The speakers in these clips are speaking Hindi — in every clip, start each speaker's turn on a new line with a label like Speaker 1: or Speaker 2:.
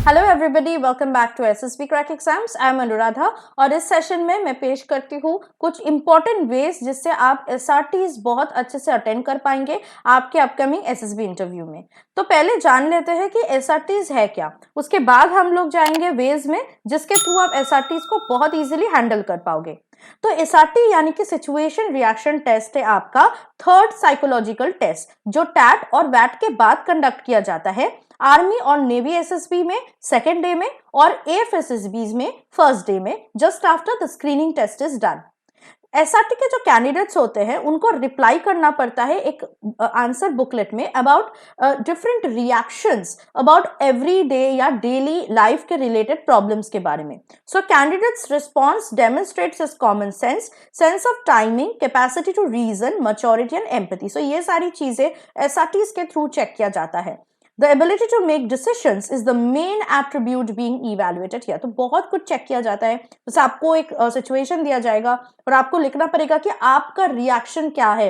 Speaker 1: Hello everybody, welcome back to SSB crack exams. I am Anuradha और इस सेशन में मैं पेश करती हूँ कुछ इंपॉर्टेंट वेज जिससे आप एसआरटीज बहुत अच्छे से अटेंड कर पाएंगे आपके अपकमिंग एसएसबी इंटरव्यू में। तो पहले जान लेते हैं कि एसआरटीज है क्या, उसके बाद हम लोग जाएंगे वेज में जिसके थ्रू आप एसआरटीज को बहुत इजीली हैंडल कर पाओगे। तो एसआरटी यानी कि सिचुएशन रिएक्शन टेस्ट है आपका थर्ड साइकोलॉजिकल टेस्ट जो टैट और वैट के बाद कंडक्ट किया जाता है आर्मी और नेवी एसएसबी में सेकेंड डे में और एएफएसएसबी में फर्स्ट डे में just after the screening test is done. SRT के जो कैंडिडेट्स होते हैं उनको रिप्लाई करना पड़ता है एक आंसर बुकलेट में about different reactions about every day या डेली लाइफ के रिलेटेड प्रॉब्लम्स के बारे में। So candidates response demonstrates his common sense of timing, capacity to reason, maturity and empathy. So ये सारी चीजें एसआरटीज के थ्रू चेक किया जाता है। The ability to make decisions is the main attribute being evaluated here। तो बहुत कुछ चेक किया जाता है। जैसे आपको एक सिचुएशन दिया जाएगा और आपको लिखना पड़ेगा कि आपका रिएक्शन क्या है,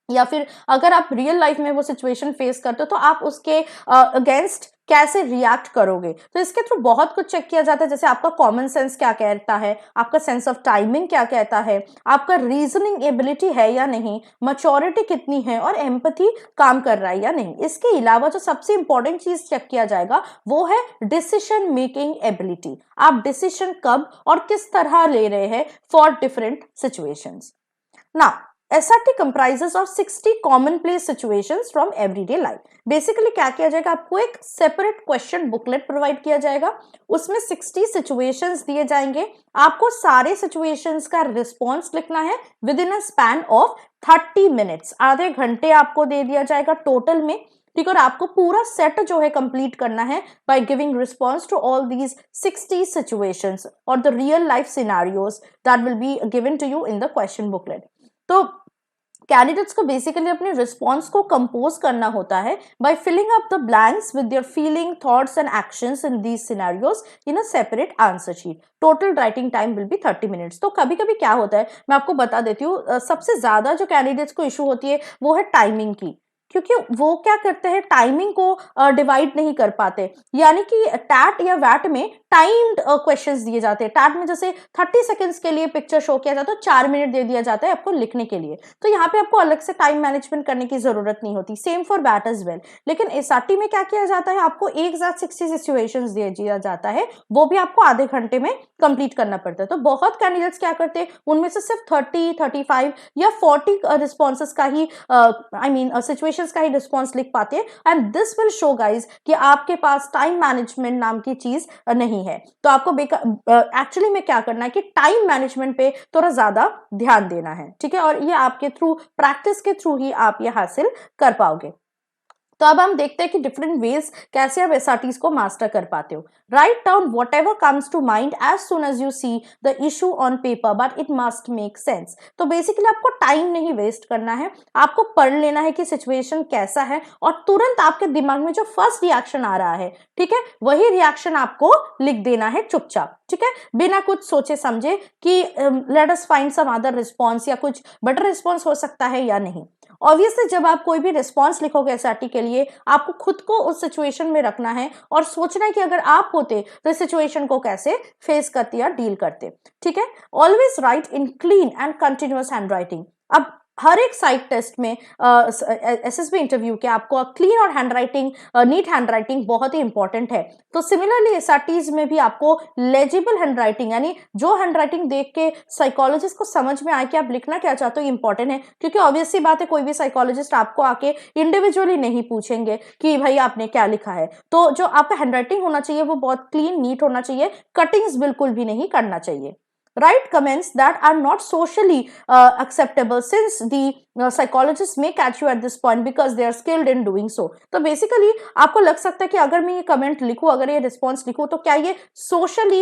Speaker 1: या फिर अगर आप रियल लाइफ में वो सिचुएशन फेस करते हो तो आप उसके अगेंस्ट कैसे रिएक्ट करोगे। तो इसके थ्रू बहुत कुछ चेक किया जाता है, जैसे आपका कॉमन सेंस क्या कहता है, आपका सेंस ऑफ टाइमिंग क्या कहता है, आपका रीजनिंग एबिलिटी है या नहीं, मैच्योरिटी कितनी है और एम्पैथी काम कर रहा है या नहीं। इसके अलावा जो सबसे इंपॉर्टेंट चीज चेक किया जाएगा वो है डिसीजन मेकिंग एबिलिटी। आप डिसीजन कब और किस तरह ले रहे हैं for different situations. Now SRT comprises of 60 commonplace situations from everyday life। Basically क्या किया जाएगा, आपको एक सेपरेट क्वेश्चन बुकलेट प्रोवाइड किया जाएगा, उसमें 60 सिचुएशंस दिए जाएंगे। आपको सारे सिचुएशंस का रिस्पॉन्स लिखना है with in a span of 30 minutes. आधे घंटे आपको दे दिया जाएगा टोटल में, ठीक। और आपको पूरा सेट जो है कंप्लीट करना है by giving response to all these 60 situations और the real life scenarios that will be given to you in the question booklet. तो कैंडिडेट्स को बेसिकली अपने रिस्पॉन्स को कंपोज करना होता है by filling up the blanks with their feeling, thoughts and actions in these scenarios in a separate answer sheet. Total writing time will be 30 minutes. तो कभी कभी क्या होता है मैं आपको बता देती हूँ, सबसे ज्यादा जो कैंडिडेट्स को इशू होती है वो है टाइमिंग की, क्योंकि वो क्या करते हैं टाइमिंग को डिवाइड नहीं कर पाते। यानी कि टैट या वैट में टाइम्ड क्वेश्चंस दिए जाते हैं। टैट में जैसे 30 सेकंड्स के लिए पिक्चर शो किया जाता है, 4 मिनट दे दिया जाता है आपको लिखने के लिए, तो यहाँ पे आपको अलग से टाइम मैनेजमेंट करने की जरूरत नहीं होती। सेम फॉर वैट एज वेल। लेकिन एसआरटी में क्या किया जाता है, आपको एक साथ 60 सिचुएशंस दिया जाता है, वो भी आपको आधे घंटे में कंप्लीट करना पड़ता है। तो बहुत कैंडिडेट्स क्या करते हैं, उनमें से सिर्फ 30, 35 या 40 रिस्पॉन्सेस का ही सिचुएशन का ही रिस्पॉन्स लिख पाते हैं। And this will show guys कि आपके पास टाइम मैनेजमेंट नाम की चीज नहीं है। तो आपको एक्चुअली में क्या करना है कि टाइम मैनेजमेंट पे थोड़ा ज्यादा ध्यान देना है, ठीक है। और ये आपके थ्रू प्रैक्टिस के थ्रू ही आप ये हासिल कर पाओगे। तो अब हम देखते हैं कि डिफरेंट वेज कैसे आप एसआरटीज को मास्टर कर पाते हो। Write down whatever comes to mind as soon as you see the issue on paper but it must make sense. तो बेसिकली आपको टाइम नहीं वेस्ट करना है, आपको पढ़ लेना है कि सिचुएशन कैसा है और तुरंत आपके दिमाग में जो फर्स्ट रिएक्शन आ रहा है, ठीक है, वही रिएक्शन आपको लिख देना है चुपचाप, ठीक है, बिना कुछ सोचे समझे कि let us find some other response या कुछ बेटर रिस्पॉन्स हो सकता है या नहीं। ऑब्वियसली जब आप कोई भी रिस्पॉन्स लिखोगे एसआरटी के लिए, आपको खुद को उस सिचुएशन में रखना है और सोचना है कि अगर आप होते तो इस सिचुएशन को कैसे फेस करते या डील करते, ठीक है। Always write in clean and continuous handwriting. अब हर एक साइड टेस्ट में एसएसबी इंटरव्यू के आपको क्लीन और handwriting, neat handwriting बहुत ही इंपॉर्टेंट है। तो सिमिलरली एसआरटीज में भी आपको लेजिबल हैंड राइटिंग, यानी जो हैंड राइटिंग देख के साइकोलॉजिस्ट को समझ में आए कि आप लिखना क्या चाहते हो, इंपॉर्टेंट है। क्योंकि ऑब्वियसली बात है, कोई भी साइकोलॉजिस्ट आपको आके इंडिविजुअली नहीं पूछेंगे कि भाई आपने क्या लिखा है। तो जो आपका हैंड राइटिंग होना चाहिए वो बहुत क्लीन नीट होना चाहिए, कटिंग्स बिल्कुल भी नहीं करना चाहिए। Write comments that are not socially acceptable since the psychologists may catch you at this point because they are skilled in doing so। तो बेसिकली आपको लग सकता है कि अगर मैं ये कमेंट लिखूं, अगर ये रिस्पॉन्स लिखूं, तो क्या ये सोशली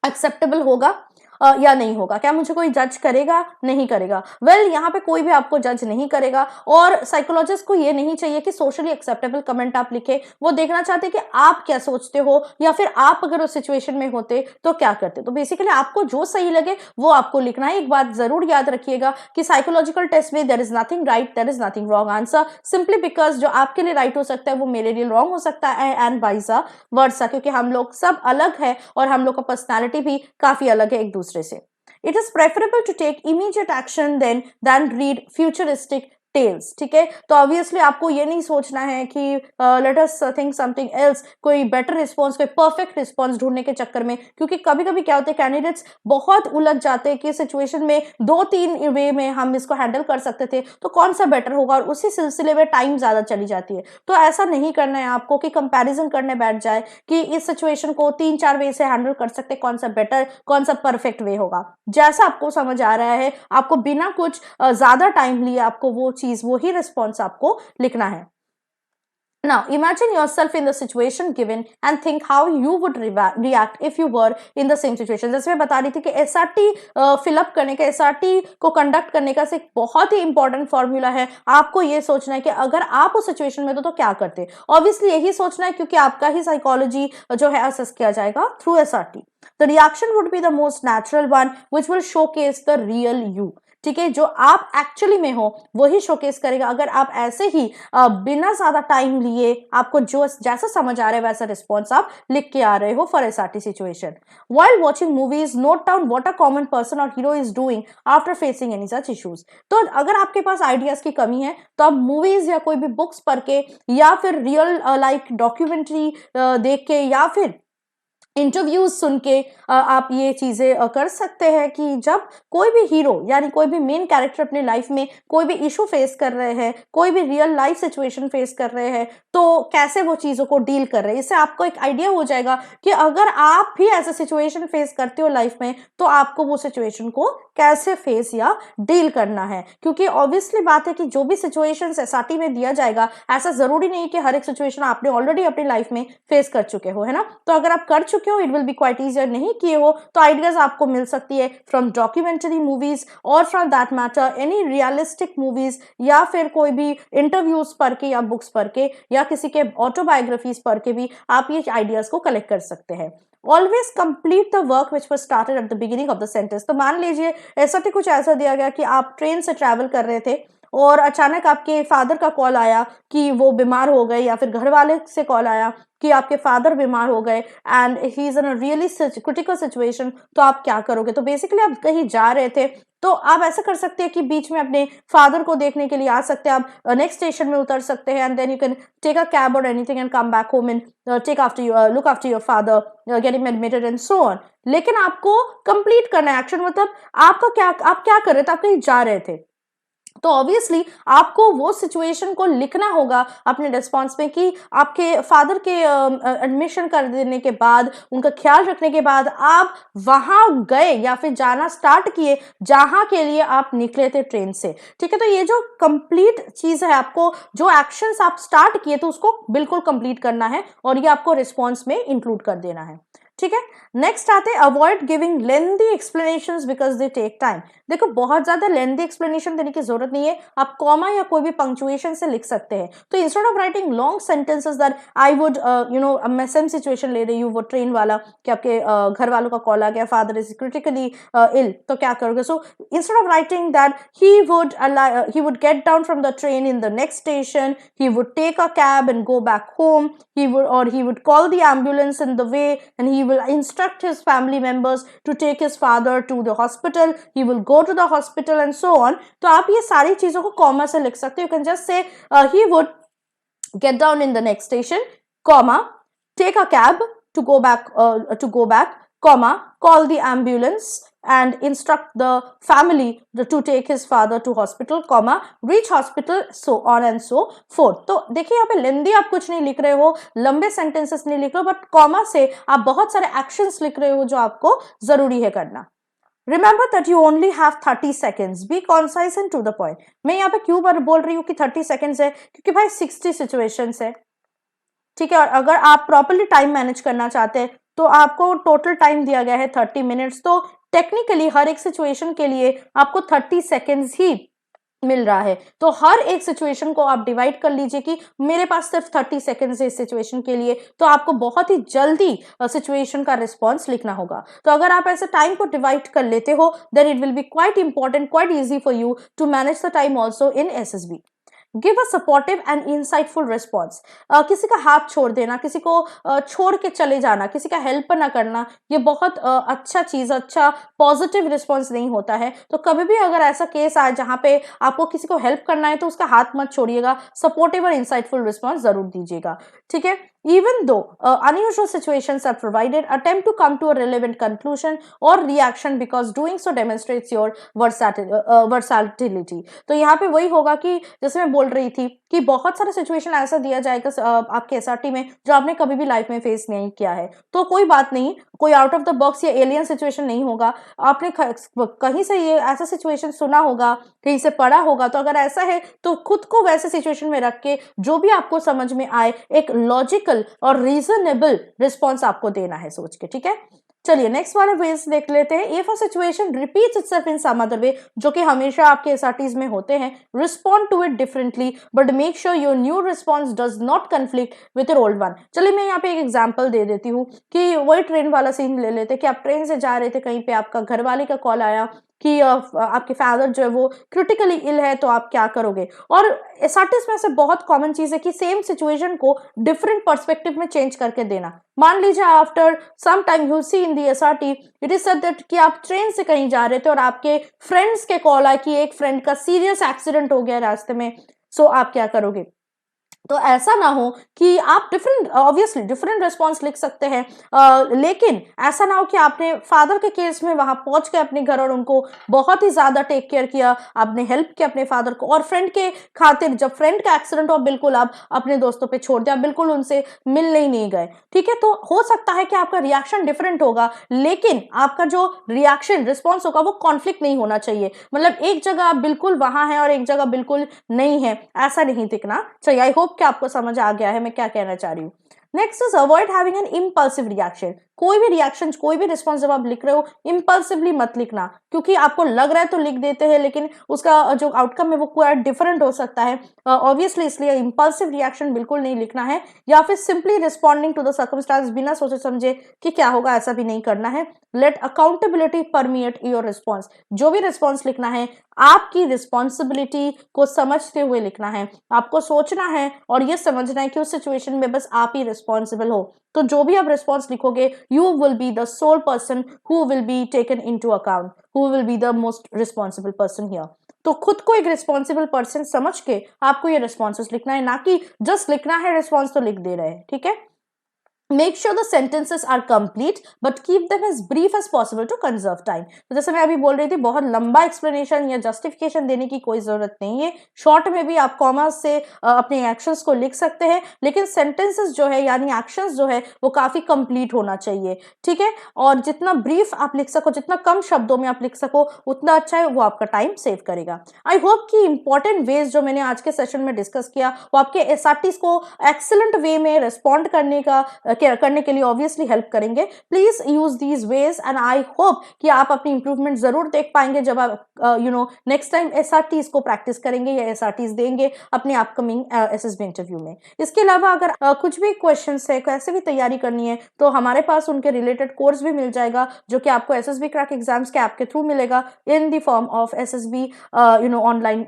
Speaker 1: एक्सेप्टेबल होगा। या नहीं होगा? क्या मुझे कोई जज करेगा? नहीं करेगा। वेल यहाँ पे कोई भी आपको जज नहीं करेगा और साइकोलॉजिस्ट को ये नहीं चाहिए कि सोशली एक्सेप्टेबल कमेंट आप लिखे। वो देखना चाहते कि आप क्या सोचते हो या फिर आप अगर उस सिचुएशन में होते तो क्या करते। तो बेसिकली आपको जो सही लगे वो आपको लिखना है। एक बात जरूर याद रखिएगा कि साइकोलॉजिकल टेस्ट में there is nothing right, there is nothing wrong answer, simply because जो आपके लिए राइट हो सकता है वो मेरे लिए रॉन्ग हो सकता है एंड वाइसा वर्सा, क्योंकि हम लोग सब अलग है और हम लोग का पर्सनैलिटी भी काफी अलग है एक दूसरे से। It is preferable to take immediate action than read futuristic tales. ठीक है, तो ऑब्वियसली आपको ये नहीं सोचना है कि let us think something else, कोई बेटर रिस्पॉन्स, कोई परफेक्ट रिस्पॉन्स ढूंढने के चक्कर में, क्योंकि कभी कभी क्या होता है कैंडिडेट्स बहुत उलझ जाते हैं कि सिचुएशन में 2-3 वे में हम इसको हैंडल कर सकते थे तो कौन सा बेटर होगा, और उसी सिलसिले में टाइम ज्यादा चली जाती है। तो ऐसा नहीं करना है आपको कि कंपैरिजन करने बैठ जाए कि इस सिचुएशन को 3-4 वे से हैंडल कर सकते, कौन सा बेटर, कौन सा परफेक्ट वे होगा। जैसा आपको समझ आ रहा है आपको बिना कुछ ज्यादा टाइम लिए आपको वो चीज, वो ही रिस्पॉन्स आपको लिखना है। Now, imagine yourself in the situation given and think how you would react if you were in the same situation. जैसे मैं बता रही थी कि एसआरटी फिलअप करने का, एसआरटी को कंडक्ट करने का एक बहुत ही इंपॉर्टेंट फॉर्मूला है। आपको ये सोचना है कि अगर आप उस सिचुएशन में तो क्या करते। ऑब्वियसली यही सोचना है क्योंकि आपका ही साइकोलॉजी जो है असेस किया जाएगा through SRT. The reaction would be the most natural one, which will showcase the real you. ठीक है, जो आप एक्चुअली में हो वही शोकेस करेगा। अगर आप ऐसे ही बिना ज्यादा टाइम लिए आपको जो जैसा समझ आ रहा है वैसा रिस्पॉन्स आप लिख के आ रहे हो for SRT situation. While watching movies, note down what a common person or hero is doing after facing any such issues. तो अगर आपके पास आइडियाज की कमी है तो आप मूवीज या कोई भी बुक्स पढ़ के या फिर रियल लाइक डॉक्यूमेंट्री देख के या फिर इंटरव्यूज सुन के आप ये चीजें कर सकते हैं कि जब कोई भी हीरो यानी कोई भी मेन कैरेक्टर अपने लाइफ में कोई भी इशू फेस कर रहे हैं, कोई भी रियल लाइफ सिचुएशन फेस कर रहे हैं तो कैसे वो चीजों को डील कर रहे हैं। इससे आपको एक आइडिया हो जाएगा कि अगर आप भी ऐसा सिचुएशन फेस करते हो लाइफ में तो आपको वो सिचुएशन को कैसे फेस या डील करना है। क्योंकि ऑब्वियसली बात है कि जो भी सिचुएशन एसआरटी में दिया जाएगा ऐसा जरूरी नहीं कि हर एक सिचुएशन आपने ऑलरेडी अपनी लाइफ में फेस कर चुके हो, है ना। तो अगर आप कर चुके हो it will be quite easier, नहीं किए हो तो आइडियाज आपको मिल सकती है फ्रॉम डॉक्यूमेंट्री मूवीज और from that matter any realistic movies या फिर कोई भी इंटरव्यूज पढ़ के या बुक्स पढ़ के या किसी के ऑटोबायोग्राफीज पढ़ के भी आप ये आइडियाज को कलेक्ट कर सकते हैं। Always complete the work which was started at the beginning of the sentence. तो मान लीजिए ऐसा कुछ ऐसा दिया गया कि आप ट्रेन से ट्रैवल कर रहे थे और अचानक आपके फादर का कॉल आया कि वो बीमार हो गए, या फिर घर वाले से कॉल आया कि आपके फादर बीमार हो गए and he is in a really critical situation, तो आप क्या करोगे। तो बेसिकली आप कहीं जा रहे थे तो आप ऐसा कर सकते हैं कि बीच में अपने फादर को देखने के लिए आ सकते हैं, आप नेक्स्ट स्टेशन में उतर सकते हैं and then you can take a cab और anything and come back home and take after your look after your father, get him admitted and so on. लेकिन आपको कंप्लीट करना है एक्शन, मतलब आप क्या कर रहे थे, आप कहीं जा रहे थे तो ऑब्वियसली आपको वो सिचुएशन को लिखना होगा अपने रिस्पॉन्स में कि आपके फादर के एडमिशन कर देने के बाद, उनका ख्याल रखने के बाद आप वहां गए या फिर जाना स्टार्ट किए जहां के लिए आप निकले थे ट्रेन से। ठीक है, तो ये जो कंप्लीट चीज है, आपको जो एक्शंस आप स्टार्ट किए तो उसको बिल्कुल कंप्लीट करना है और ये आपको रिस्पॉन्स में इंक्लूड कर देना है। ठीक है, नेक्स्ट आते हैं avoid giving lengthy explanations because they take time. देखो बहुत ज्यादा लेंथी एक्सप्लेनेशन देने की जरूरत नहीं है, आप कॉमा या कोई भी पंक्चुएशन से लिख सकते हैं। तो instead of writing long sentences that I would मैं सेम सिचुएशन ले रही हूँ वो ट्रेन वाला कि आपके घर वालों का कॉल आ गया, फादर इज क्रिटिकली इल, तो क्या करोगे। So instead of writing that he would get down from the train in the next station, he would take a cab and go back home, he would call the ambulance in the way and he will instruct his family members to take his father to the hospital, he will go to the hospital and so on। तो आप ये सारी चीजों को कॉमा से लिख सकते हो। You can just say he would get down in the next station, comma, take a cab to go back, comma, call the ambulance and instruct the family to take his father to hospital, comma, reach hospital, so on and so forth। तो देखिए यहाँ पे लेंदी आप कुछ नहीं लिख रहे हो, लंबे सेंटेंसेस नहीं लिख रहे हो, बट कॉमा से आप बहुत सारे एक्शंस लिख रहे हो जो आपको जरूरी है करना। Remember that you only have 30 seconds. Be concise and to the point. मैं यहाँ पे क्यों बोल रही हूँ कि 30 seconds है, क्योंकि भाई 60 situations है। ठीक है, और अगर आप प्रॉपरली टाइम मैनेज करना चाहते हैं तो आपको टोटल टाइम दिया गया है 30 मिनट्स, तो टेक्निकली हर एक सिचुएशन के लिए आपको 30 सेकेंड्स ही मिल रहा है, तो हर एक सिचुएशन को आप डिवाइड कर लीजिए कि मेरे पास सिर्फ 30 सेकेंड्स है इस सिचुएशन के लिए, तो आपको बहुत ही जल्दी सिचुएशन का रिस्पॉन्स लिखना होगा। तो अगर आप ऐसे टाइम को डिवाइड कर लेते हो, then it will be quite important, quite easy for you to manage the time also in SSB. Give a supportive and insightful response. किसी का हाथ छोड़ देना, किसी को छोड़ के चले जाना, किसी का हेल्प ना करना, ये बहुत अच्छा चीज, अच्छा पॉजिटिव रिस्पॉन्स नहीं होता है। तो कभी भी अगर ऐसा केस आए जहां पे आपको किसी को हेल्प करना है, तो उसका हाथ मत छोड़िएगा, सपोर्टिव और इंसाइटफुल रिस्पॉन्स जरूर दीजिएगा, ठीक है। Even though unusual situations are provided, attempt to come to a relevant conclusion or reaction because doing so demonstrates your versatility। तो यहाँ पे वही होगा कि जैसे मैं बोल रही थी कि बहुत सारा सिचुएशन ऐसा दिया जाएगा आपके एसआरटी में जो आपने कभी भी लाइफ में फेस नहीं किया है, तो कोई बात नहीं, कोई आउट ऑफ द बॉक्स या एलियन सिचुएशन नहीं होगा। आपने कहीं से ये ऐसा सिचुएशन सुना होगा, कहीं से पढ़ा होगा, तो अगर ऐसा है तो खुद को वैसे सिचुएशन में रख के जो भी आपको समझ में आए एक लॉजिकल और रीजनेबल रिस्पॉन्स आपको देना है सोच के, ठीक है। चलिए नेक्स्ट वाले वेज देख लेते हैं। If a situation repeats itself in some other way, जो कि हमेशा आपके एसआरटीज में होते हैं, respond to it differently but make sure your new response does not conflict with your old one. चलिए मैं यहाँ पे एक एग्जांपल दे देती हूँ कि वही ट्रेन वाला सीन ले लेते कि आप ट्रेन से जा रहे थे, कहीं पे आपका घर वाले का कॉल आया कि आपके फादर जो है वो क्रिटिकली इल है, तो आप क्या करोगे। और एसआरटीज में से बहुत कॉमन चीज है कि सेम सिचुएशन को डिफरेंट पर्सपेक्टिव में चेंज करके देना। मान लीजिए after some time you see in the SRT it is said that कि आप ट्रेन से कहीं जा रहे थे और आपके फ्रेंड्स के कॉल आए कि एक फ्रेंड का सीरियस एक्सीडेंट हो गया रास्ते में, सो आप क्या करोगे। तो ऐसा ना हो कि आप ऑब्वियसली डिफरेंट रिस्पॉन्स लिख सकते हैं, लेकिन ऐसा ना हो कि आपने फादर के केस में वहां पहुंच के अपने घर और उनको बहुत ही ज्यादा टेक केयर किया, आपने हेल्प किया अपने फादर को, और फ्रेंड के खातिर जब फ्रेंड का एक्सीडेंट हो बिल्कुल आप अपने दोस्तों पे छोड़ दिया, बिल्कुल उनसे मिलने ही नहीं गए, ठीक है। तो हो सकता है कि आपका रिएक्शन डिफरेंट होगा, लेकिन आपका जो रिएक्शन रिस्पॉन्स होगा वो कॉन्फ्लिक्ट नहीं होना चाहिए। मतलब एक जगह आप बिल्कुल वहां हैं और एक जगह बिल्कुल नहीं है, ऐसा नहीं दिखना चाहिए। आई होप कि आपको समझ आ गया है मैं क्या कहना चाह रही हूँ। Next is avoid having an impulsive reaction. कोई भी रिएक्शन, कोई भी रिस्पॉन्स जब आप लिख रहे हो, इम्पल्सिवली मत लिखना, क्योंकि आपको लग रहा है तो लिख देते हैं, लेकिन उसका जो आउटकम है वो पूरा डिफरेंट हो सकता है ऑब्वियसली, इसलिए इम्पल्सिव रिएक्शन बिल्कुल नहीं लिखना है। या फिर simply responding to the circumstance, बिना सोचे समझे कि क्या होगा, ऐसा भी नहीं करना है। Let accountability permeate your response. जो भी रिस्पॉन्स लिखना है आपकी रिस्पॉन्सिबिलिटी को समझते हुए लिखना है, आपको सोचना है और ये समझना है कि उस सिचुएशन में बस आप ही रिस्पॉन्सिबल हो। तो जो भी आप रिस्पॉन्स लिखोगे, you will be the sole person who will be taken into account, who will be the most responsible person here. तो खुद को एक रिस्पॉन्सिबल पर्सन समझ के आपको ये रिस्पॉन्सेस लिखना है, ना कि जस्ट लिखना है रिस्पॉन्स तो लिख दे रहे हैं, ठीक है। Make sure the sentences are complete but keep them as brief as possible to conserve time। तो जैसे मैं अभी बोल रही थी, बहुत लंबा एक्सप्लेनेशन या जस्टिफिकेशन देने की कोई जरूरत नहीं है। शॉर्ट में भी आप कॉमा से अपने एक्शंस को लिख सकते हैं, लेकिन सेंटेंसेस जो है यानी एक्शंस जो है वो काफी कंप्लीट होना चाहिए, ठीक है। और जितना ब्रीफ आप लिख सको, जितना कम शब्दों में आप लिख सको, उतना अच्छा है, वो आपका टाइम सेव करेगा। आई होप कि इंपॉर्टेंट वेज जो मैंने आज के सेशन में डिस्कस किया वो आपके एसआरटीज को एक्सीलेंट वे में रिस्पॉन्ड करने के लिए ऑब्वियसली हेल्प करेंगे। Please use these veg and I hope कि आप अपनी इंप्रूवमेंट जरूर देख पाएंगे जब आप नेक्स्ट टाइम एसआरटीज को प्रैक्टिस करेंगे या एसआरटीज देंगे अपने अपकमिंग एसएसबी इंटरव्यू में। इसके अलावा अगर कुछ भी क्वेश्चंस है, कैसे भी तैयारी करनी है, तो हमारे पास उनके रिलेटेड कोर्स भी मिल जाएगा, जो कि आपको एसएसबी क्रैक एग्जाम्स के ऐप के थ्रू मिलेगा in the form of SSB online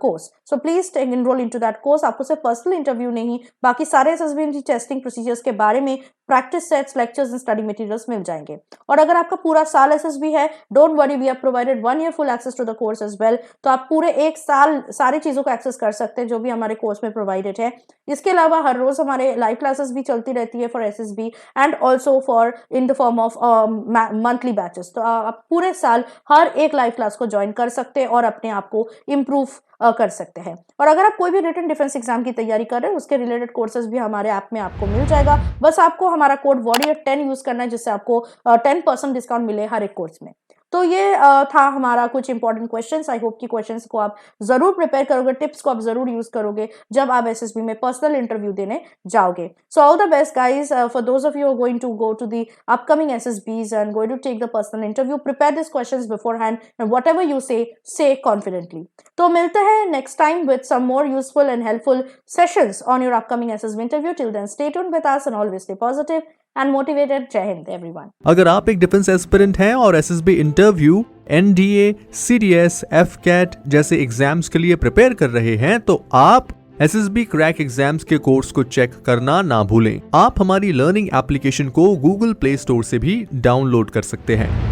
Speaker 1: course. So please enrol into that course. आपको सिर्फ पर्सनल इंटरव्यू नहीं, बाकी सारे एसएसबी टेस्टिंग प्रोसीजर्स के बारे में practice sets, lectures and study materials मिल जाएंगे। और अगर आपका पूरा साल एसएसबी है, don't worry, we have provided 1 year full access to the course as well. तो आप पूरे एक साल सारी चीजों को एक्सेस कर सकते हैं जो भी हमारे कोर्स में प्रोवाइडेड है। इसके अलावा हर रोज हमारे लाइव क्लासेस भी चलती रहती है for SSB and also for in the form of monthly batches. तो आप पूरे साल हर एक लाइव क्लास को ज्वाइन कर सकते हैं और अपने आप को इम्प्रूव कर सकते हैं। और अगर आप कोई भी रिटन डिफेंस एग्जाम की तैयारी कर रहे हैं, उसके रिलेटेड कोर्सेज भी हमारे ऐप में आपको मिल जाएगा। बस आपको हमारा कोड warrior10 यूज करना है, जिससे आपको 10% डिस्काउंट मिले हर एक कोर्स में। तो ये था हमारा कुछ इंपॉर्टेंट क्वेश्चंस। आई होप कि क्वेश्चंस को आप जरूर प्रिपेयर करोगे, टिप्स को आप जरूर यूज करोगे जब आप एसएसबी में पर्सनल इंटरव्यू देने जाओगे। So all the best guys for those of you are going to go to the upcoming SSBs and going to take the personal interview. Prepare this questions beforehand and whatever you say confidently. तो मिलते हैं next time with some more useful and helpful sessions on your upcoming SSB interview. Till then stay tuned with us and always stay positive and motivated. Jai Hind everyone.
Speaker 2: अगर आप एक डिफेंस एस्पिरेंट हैं और SSB interview, NDA, CDS, AFCAT जैसे एग्जाम्स के लिए प्रिपेयर कर रहे हैं तो आप एसएसबी क्रैक एग्जाम्स के कोर्स को चेक करना ना भूलें। आप हमारी लर्निंग एप्लीकेशन को गूगल प्ले स्टोर से भी डाउनलोड कर सकते हैं।